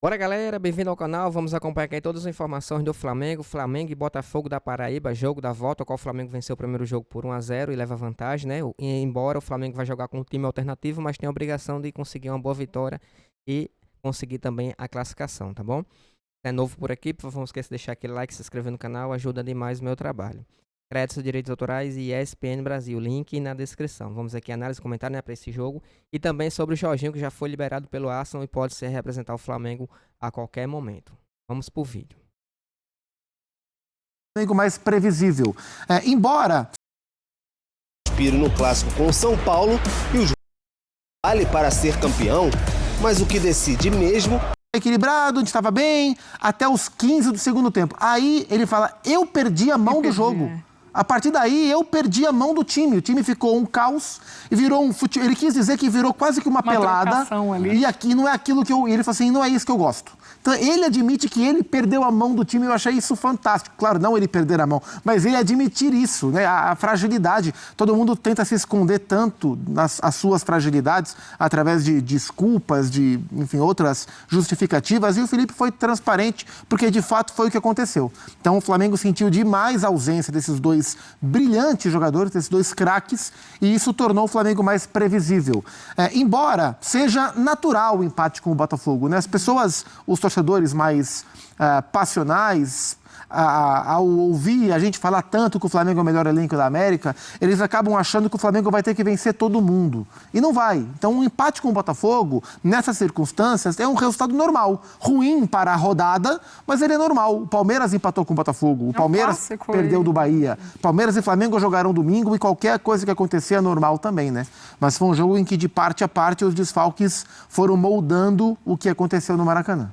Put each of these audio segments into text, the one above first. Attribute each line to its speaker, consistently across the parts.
Speaker 1: Bora, galera, bem-vindo ao canal. Vamos acompanhar aqui todas as informações do Flamengo e Botafogo da Paraíba, jogo da volta, ao qual o Flamengo venceu o primeiro jogo por 1-0 e leva vantagem, né? Embora o Flamengo vai jogar com um time alternativo, mas tem a obrigação de conseguir uma boa vitória e conseguir também a classificação, tá bom? Se é novo por aqui, por favor, não esqueça de deixar aquele like, se inscrever no canal, ajuda demais o meu trabalho. Créditos, direitos autorais e ESPN Brasil, link na descrição. Vamos aqui análise e comentário, né, para esse jogo. E também sobre o Jorginho, que já foi liberado pelo Arsenal e pode ser representar o Flamengo a qualquer momento. Vamos pro vídeo.
Speaker 2: Flamengo mais previsível. Embora
Speaker 3: respiro no clássico com o São Paulo e o jogo vale para ser campeão, mas o que decide mesmo
Speaker 2: equilibrado, a gente estava bem, até os 15 do segundo tempo. Aí ele fala, eu perdi a mão do jogo. A partir daí, eu perdi a mão do time. O time ficou um caos e virou um futebol. Ele quis dizer que virou quase que uma pelada. Ali. E aqui não é aquilo que eu... Ele falou assim, não é isso que eu gosto. Então, ele admite que ele perdeu a mão do time. Eu achei isso fantástico. Claro, não ele perder a mão, mas ele admitir isso, né? A fragilidade. Todo mundo tenta se esconder tanto as suas fragilidades através de desculpas, de, enfim, outras justificativas. E o Felipe foi transparente, porque de fato foi o que aconteceu. Então, o Flamengo sentiu demais a ausência desses dois brilhantes jogadores, desses dois craques, e isso tornou o Flamengo mais previsível. Embora seja natural o empate com o Botafogo, né? As pessoas, os torcedores mais passionais, ao ouvir a gente falar tanto que o Flamengo é o melhor elenco da América, eles acabam achando que o Flamengo vai ter que vencer todo mundo. E não vai. Então, um empate com o Botafogo, nessas circunstâncias, é um resultado normal. Ruim para a rodada, mas ele é normal. O Palmeiras empatou com o Botafogo, o Palmeiras perdeu do Bahia. Palmeiras e Flamengo jogaram domingo e qualquer coisa que acontecer é normal também, né? Mas foi um jogo em que, de parte a parte, os desfalques foram moldando o que aconteceu no Maracanã.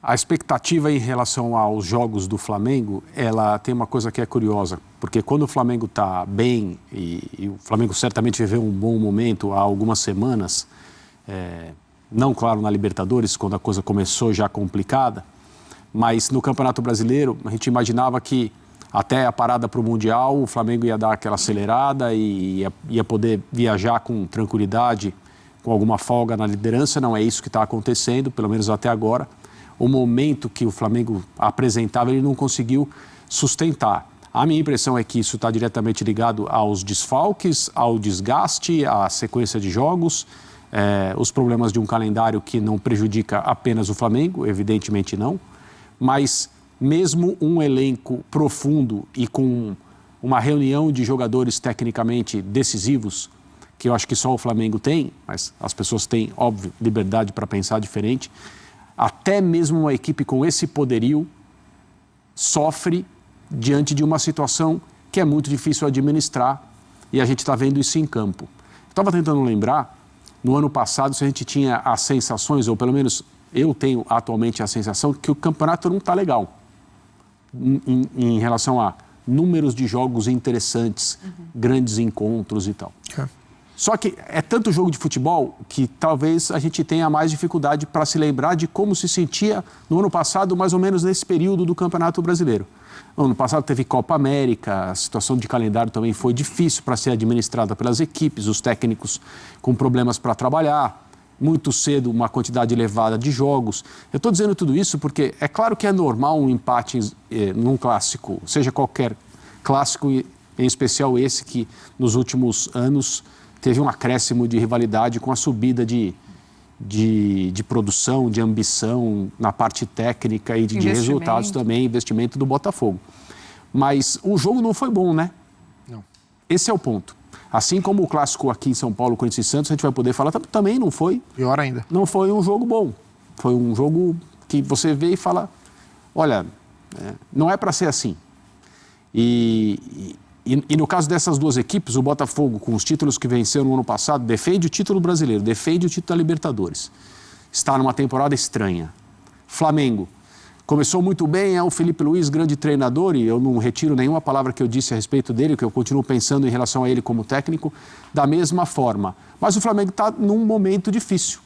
Speaker 4: A expectativa em relação aos jogos do Flamengo, ela tem uma coisa que é curiosa, porque quando o Flamengo está bem, e o Flamengo certamente viveu um bom momento há algumas semanas, não, claro, na Libertadores, quando a coisa começou já complicada, mas no Campeonato Brasileiro, a gente imaginava que até a parada para o Mundial, o Flamengo ia dar aquela acelerada e ia poder viajar com tranquilidade, com alguma folga na liderança. Não é isso que está acontecendo, pelo menos até agora. O momento que o Flamengo apresentava, ele não conseguiu sustentar. A minha impressão é que isso está diretamente ligado aos desfalques, ao desgaste, à sequência de jogos, os problemas de um calendário que não prejudica apenas o Flamengo, evidentemente não, mas mesmo um elenco profundo e com uma reunião de jogadores tecnicamente decisivos, que eu acho que só o Flamengo tem, mas as pessoas têm, óbvio, liberdade para pensar diferente, até mesmo uma equipe com esse poderio sofre diante de uma situação que é muito difícil administrar e a gente está vendo isso em campo. Estava tentando lembrar, no ano passado, se a gente tinha as sensações, ou pelo menos eu tenho atualmente a sensação, que o campeonato não está legal em relação a números de jogos interessantes, grandes encontros e tal. Só que é tanto jogo de futebol que talvez a gente tenha mais dificuldade para se lembrar de como se sentia no ano passado, mais ou menos nesse período do Campeonato Brasileiro. No ano passado teve Copa América, a situação de calendário também foi difícil para ser administrada pelas equipes, os técnicos com problemas para trabalhar, muito cedo uma quantidade elevada de jogos. Eu estou dizendo tudo isso porque é claro que é normal um empate num clássico, seja qualquer clássico, em especial esse que nos últimos anos teve um acréscimo de rivalidade com a subida de produção, de ambição na parte técnica e de resultados também, investimento do Botafogo. Mas o jogo não foi bom, né? Não. Esse é o ponto. Assim como o clássico aqui em São Paulo, Corinthians e Santos, a gente vai poder falar, também não foi.
Speaker 2: Pior ainda.
Speaker 4: Não foi um jogo bom. Foi um jogo que você vê e fala, olha, não é para ser assim. E no caso dessas duas equipes, o Botafogo, com os títulos que venceu no ano passado, defende o título brasileiro, defende o título da Libertadores. Está numa temporada estranha. Flamengo começou muito bem, é o Felipe Luiz, grande treinador, e eu não retiro nenhuma palavra que eu disse a respeito dele, que eu continuo pensando em relação a ele como técnico, da mesma forma. Mas o Flamengo está num momento difícil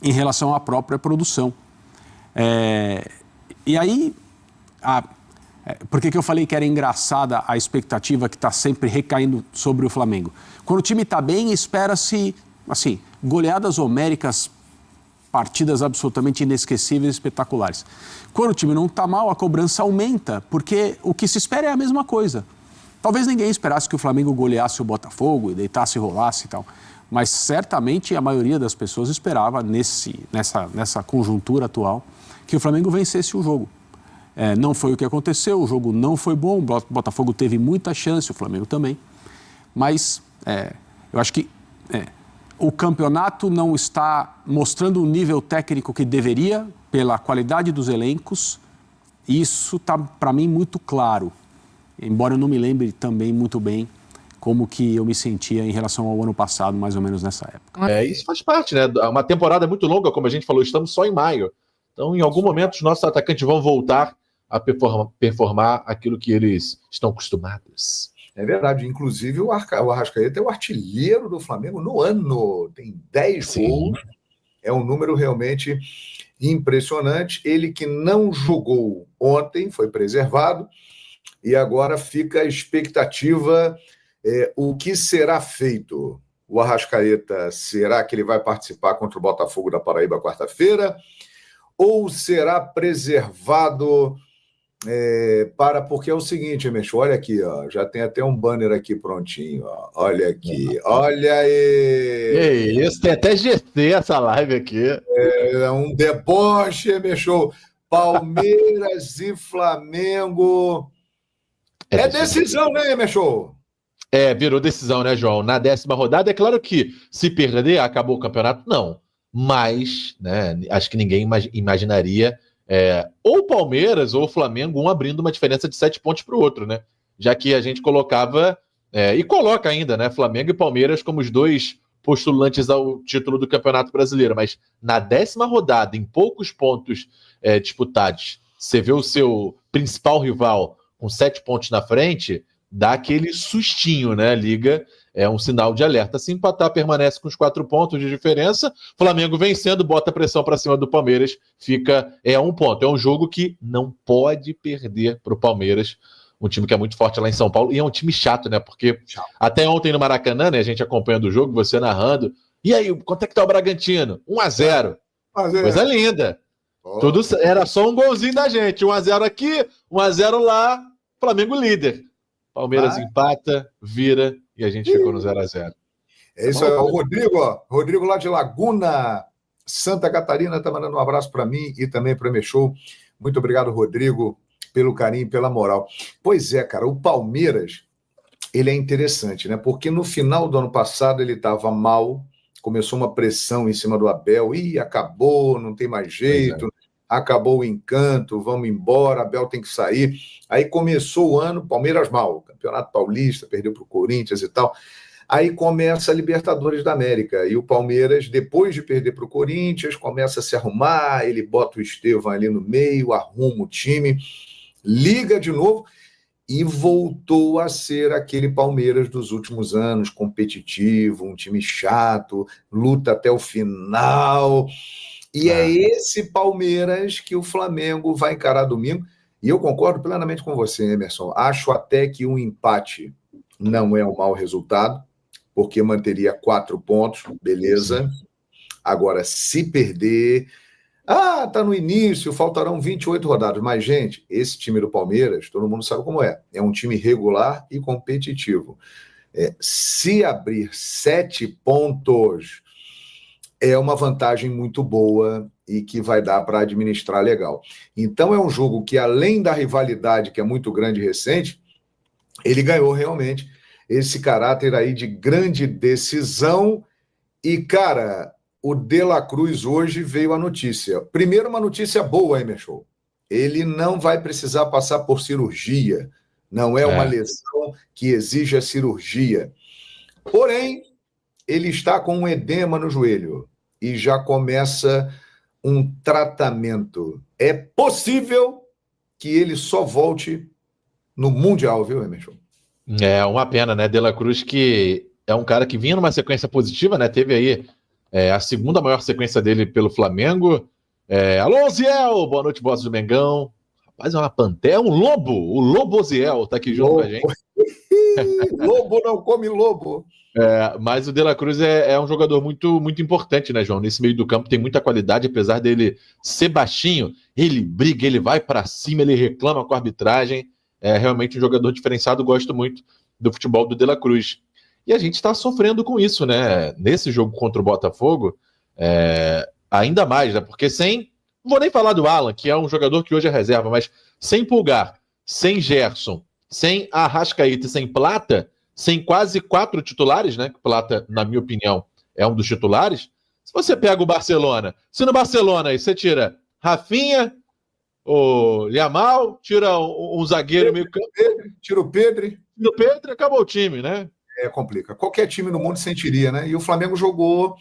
Speaker 4: em relação à própria produção. E aí... Por que eu falei que era engraçada a expectativa que está sempre recaindo sobre o Flamengo? Quando o time está bem, espera-se, assim, goleadas homéricas, partidas absolutamente inesquecíveis e espetaculares. Quando o time não está mal, a cobrança aumenta, porque o que se espera é a mesma coisa. Talvez ninguém esperasse que o Flamengo goleasse o Botafogo e deitasse e rolasse e tal, mas certamente a maioria das pessoas esperava, nessa conjuntura atual, que o Flamengo vencesse o jogo. Não foi o que aconteceu, o jogo não foi bom, o Botafogo teve muita chance, o Flamengo também, mas eu acho que o campeonato não está mostrando o nível técnico que deveria, pela qualidade dos elencos, e isso está, para mim, muito claro, embora eu não me lembre também muito bem como que eu me sentia em relação ao ano passado, mais ou menos nessa época.
Speaker 5: Isso faz parte, né? Uma temporada muito longa, como a gente falou, estamos só em maio. Então, em algum momento, os nossos atacantes vão voltar a performar aquilo que eles estão acostumados.
Speaker 6: É verdade. Inclusive, o Arrascaeta é o artilheiro do Flamengo no ano. Tem 10 gols. É um número realmente impressionante. Ele que não jogou ontem, foi preservado. E agora fica a expectativa, o que será feito? O Arrascaeta, será que ele vai participar contra o Botafogo da Paraíba quarta-feira? Ou será preservado porque é o seguinte, Emerson, olha aqui, ó, já tem até um banner aqui prontinho, ó, olha aqui, olha aí.
Speaker 5: Isso, tem até GC essa live aqui.
Speaker 6: É um deboche, Emerson. Palmeiras e Flamengo. É decisão, né, Emerson?
Speaker 5: Virou decisão, né, João? Na 10ª rodada, é claro que se perder, acabou o campeonato, não. Mas, né, acho que ninguém imaginaria ou o Palmeiras ou o Flamengo, um abrindo uma diferença de 7 pontos para o outro, né? Já que a gente colocava, e coloca ainda, né, Flamengo e Palmeiras como os dois postulantes ao título do Campeonato Brasileiro. Mas na 10ª rodada, em poucos pontos disputados, você vê o seu principal rival com 7 pontos na frente, dá aquele sustinho, né? Liga um sinal de alerta. Se empatar, permanece com os 4 pontos de diferença. Flamengo vencendo, bota a pressão para cima do Palmeiras, fica 1 ponto. É um jogo que não pode perder para o Palmeiras, um time que é muito forte lá em São Paulo, e é um time chato, né? Porque até ontem no Maracanã, né, a gente acompanhando o jogo, você narrando, e aí, quanto é que tá o Bragantino? 1-0. Coisa linda. Tudo era só um golzinho da gente. 1-0 aqui, 1-0 lá, Flamengo líder. Palmeiras empata, vira, e a gente ficou no 0-0.
Speaker 6: É isso aí, o Rodrigo, ó. Rodrigo lá de Laguna, Santa Catarina, tá mandando um abraço para mim e também para o Emechou. Muito obrigado, Rodrigo, pelo carinho e pela moral. Pois é, cara, o Palmeiras, ele é interessante, né? Porque no final do ano passado ele estava mal, começou uma pressão em cima do Abel, acabou, não tem mais jeito, acabou o encanto, vamos embora, Abel tem que sair. Aí começou o ano, Palmeiras mal, Campeonato Paulista, perdeu para o Corinthians e tal. Aí começa a Libertadores da América, e o Palmeiras, depois de perder para o Corinthians, começa a se arrumar, ele bota o Estevão ali no meio, arruma o time, liga de novo, e voltou a ser aquele Palmeiras dos últimos anos, competitivo, um time chato, luta até o final. E é esse Palmeiras que o Flamengo vai encarar domingo. E eu concordo plenamente com você, Emerson. Acho até que um empate não é um mau resultado, porque manteria 4 pontos, beleza. Agora, se perder... tá no início, faltarão 28 rodadas. Mas, gente, esse time do Palmeiras, todo mundo sabe como é. É um time regular e competitivo. Se abrir 7 pontos, é uma vantagem muito boa e que vai dar para administrar legal. Então, é um jogo que, além da rivalidade, que é muito grande e recente, ele ganhou realmente esse caráter aí de grande decisão. E, cara... O De La Cruz hoje veio a notícia. Primeiro, uma notícia boa, Emerson. Ele não vai precisar passar por cirurgia. Não é uma lesão que exija cirurgia. Porém, ele está com um edema no joelho e já começa um tratamento. É possível que ele só volte no Mundial, viu, Emerson?
Speaker 5: É uma pena, né? De La Cruz, que é um cara que vinha numa sequência positiva, né? Teve aí a segunda maior sequência dele pelo Flamengo. Alô, Ziel! Boa noite, boss do Mengão. Rapaz, é uma pantera, é um lobo. O Lobo Ziel tá aqui junto com a gente.
Speaker 6: Lobo não come lobo.
Speaker 5: Mas o De La Cruz é um jogador muito, muito importante, né, João? Nesse meio do campo tem muita qualidade, apesar dele ser baixinho, ele briga, ele vai pra cima, ele reclama com a arbitragem. É realmente um jogador diferenciado, gosto muito do futebol do De La Cruz. E a gente está sofrendo com isso, né? Nesse jogo contra o Botafogo, ainda mais, né? Porque não vou nem falar do Alan, que é um jogador que hoje é reserva, mas sem Pulgar, sem Gerson, sem Arrascaeta e sem Plata, sem quase 4 titulares, né? Plata, na minha opinião, é um dos titulares. Se você pega o Barcelona, se no Barcelona aí você tira Rafinha, o Yamal, tira um zagueiro meio campo,
Speaker 6: Tira o Pedro.
Speaker 5: no Pedro, acabou o time, né?
Speaker 6: Complica. Qualquer time no mundo sentiria, né? E o Flamengo jogou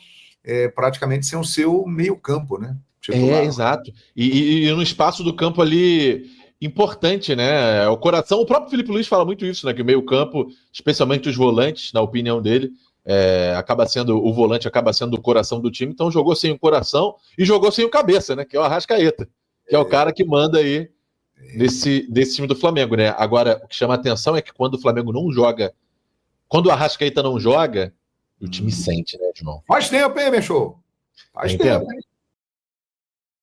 Speaker 6: praticamente sem o seu meio-campo, né? Titular.
Speaker 5: Exato. E no espaço do campo ali importante, né? O coração. O próprio Felipe Luiz fala muito isso, né? Que o meio-campo, especialmente os volantes, na opinião dele, o volante acaba sendo o coração do time. Então jogou sem o coração e jogou sem o cabeça, né? Que é o Arrascaeta, que é o cara que manda aí desse time do Flamengo, né? Agora, o que chama a atenção é que quando o Flamengo não joga, quando o Arrascaeta não joga, o time sente, né, João?
Speaker 6: Faz tempo, hein, Mexô? Faz tempo, hein?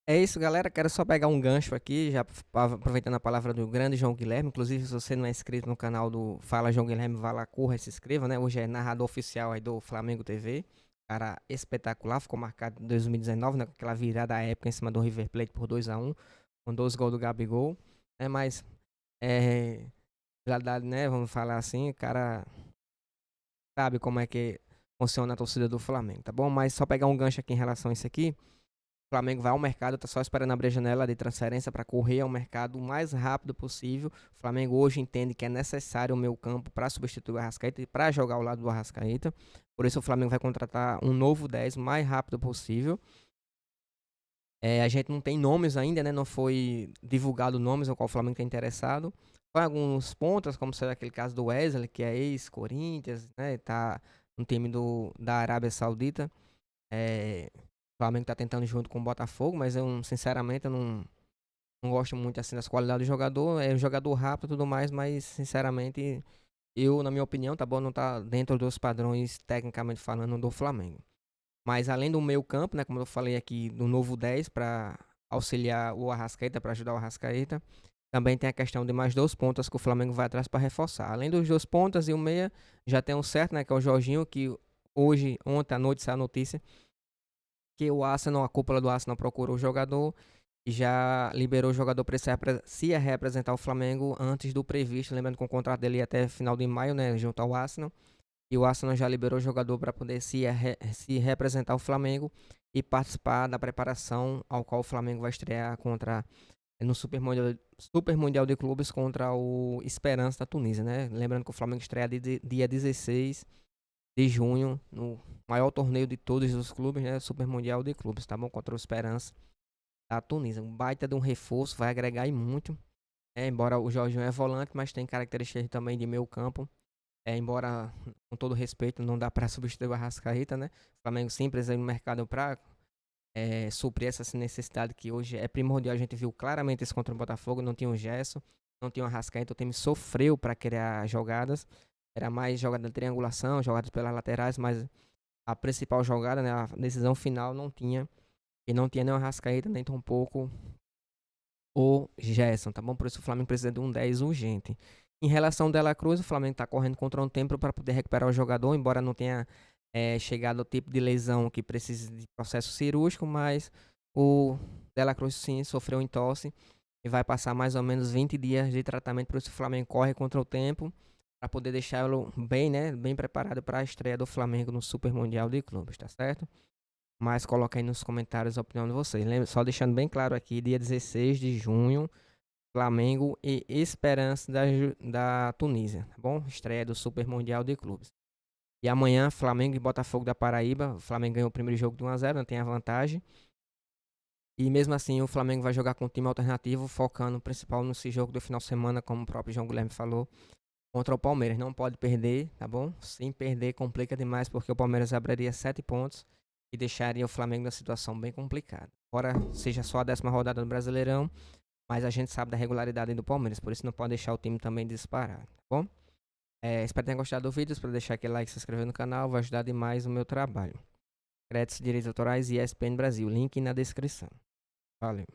Speaker 1: É isso, galera. Quero só pegar um gancho aqui, já aproveitando a palavra do grande João Guilherme. Inclusive, se você não é inscrito no canal do Fala João Guilherme, vá lá, corra e se inscreva, né? Hoje é narrador oficial aí do Flamengo TV. Cara espetacular, ficou marcado em 2019, né? Com aquela virada à época em cima do River Plate por 2-1, com 2 gols do Gabigol. Mas, verdade, né? Vamos falar assim, o cara sabe como é que funciona a torcida do Flamengo, tá bom? Mas só pegar um gancho aqui em relação a isso aqui. O Flamengo vai ao mercado, tá só esperando abrir a janela de transferência para correr ao mercado o mais rápido possível. O Flamengo hoje entende que é necessário o meio campo para substituir o Arrascaeta e para jogar ao lado do Arrascaeta. Por isso o Flamengo vai contratar um novo 10 o mais rápido possível. A gente não tem nomes ainda, né? Não foi divulgado nomes ao qual o Flamengo está interessado. Só alguns pontos, como seja aquele caso do Wesley, que é ex-Corinthians, né? Tá no time da Arábia Saudita. O Flamengo tá tentando junto com o Botafogo, mas sinceramente, eu não gosto muito assim das qualidades do jogador. É um jogador rápido e tudo mais, mas sinceramente, na minha opinião, tá bom, não tá dentro dos padrões, tecnicamente falando, do Flamengo. Mas além do meio campo, né, como eu falei aqui, do novo 10 para auxiliar o Arrascaeta, para ajudar o Arrascaeta, também tem a questão de mais 2 pontas que o Flamengo vai atrás para reforçar. Além dos 2 pontas e o meia, já tem um certo, né, que é o Jorginho, que ontem à noite saiu a notícia que o Arsenal, a cúpula do Arsenal procurou o jogador e já liberou o jogador para se representar o Flamengo antes do previsto. Lembrando que o contrato dele ia até final de maio, né, junto ao Arsenal. E o Arsenal já liberou o jogador para poder se representar o Flamengo e participar da preparação ao qual o Flamengo vai estrear no Super Mundial de Clubes contra o Esperance da Tunísia, né? Lembrando que o Flamengo estreia dia 16 de junho, no maior torneio de todos os clubes, né? Super Mundial de Clubes, tá bom? Contra o Esperance da Tunísia. Um baita de um reforço, vai agregar aí muito. Embora o Jorginho é volante, mas tem características também de meio campo. Embora, com todo respeito, não dá para substituir o Arrascaeta, né? O Flamengo sim precisa ir no mercado para suprir essa necessidade que hoje é primordial. A gente viu claramente isso contra o Botafogo, não tinha o Gerson, não tinha o Arrascaeta, o time sofreu para criar jogadas. Era mais jogada de triangulação, jogadas pelas laterais, mas a principal jogada, né, a decisão final não tinha. E não tinha nem o Arrascaeta, nem tampouco o Gerson, tá bom? Por isso o Flamengo precisa de um 10 urgente. Em relação ao De La Cruz, o Flamengo está correndo contra um tempo para poder recuperar o jogador, embora não tenha chegado ao tipo de lesão que precise de processo cirúrgico, mas o De La Cruz sim sofreu entorse e vai passar mais ou menos 20 dias de tratamento. Por isso o Flamengo corre contra o tempo para poder deixá-lo bem, né, bem preparado para a estreia do Flamengo no Super Mundial de Clubes, tá certo? Mas coloca aí nos comentários a opinião de vocês. Só deixando bem claro aqui, dia 16 de junho, Flamengo e Esperance da Tunísia, tá bom? Estreia do Super Mundial de Clubes. E amanhã, Flamengo e Botafogo da Paraíba. O Flamengo ganhou o primeiro jogo de 1-0, não tem a vantagem. E mesmo assim, o Flamengo vai jogar com um time alternativo, focando principal nesse jogo do final de semana, como o próprio João Guilherme falou, contra o Palmeiras. Não pode perder, tá bom? Sem perder complica demais, porque o Palmeiras abriria 7 pontos e deixaria o Flamengo numa situação bem complicada. Embora seja só a 10ª rodada do Brasileirão, mas a gente sabe da regularidade do Palmeiras, por isso não pode deixar o time também disparar, tá bom? Espero que tenham gostado do vídeo. Para deixar aquele like, se inscrever no canal, vai ajudar demais o meu trabalho. Créditos, direitos autorais e ESPN Brasil. Link na descrição. Valeu.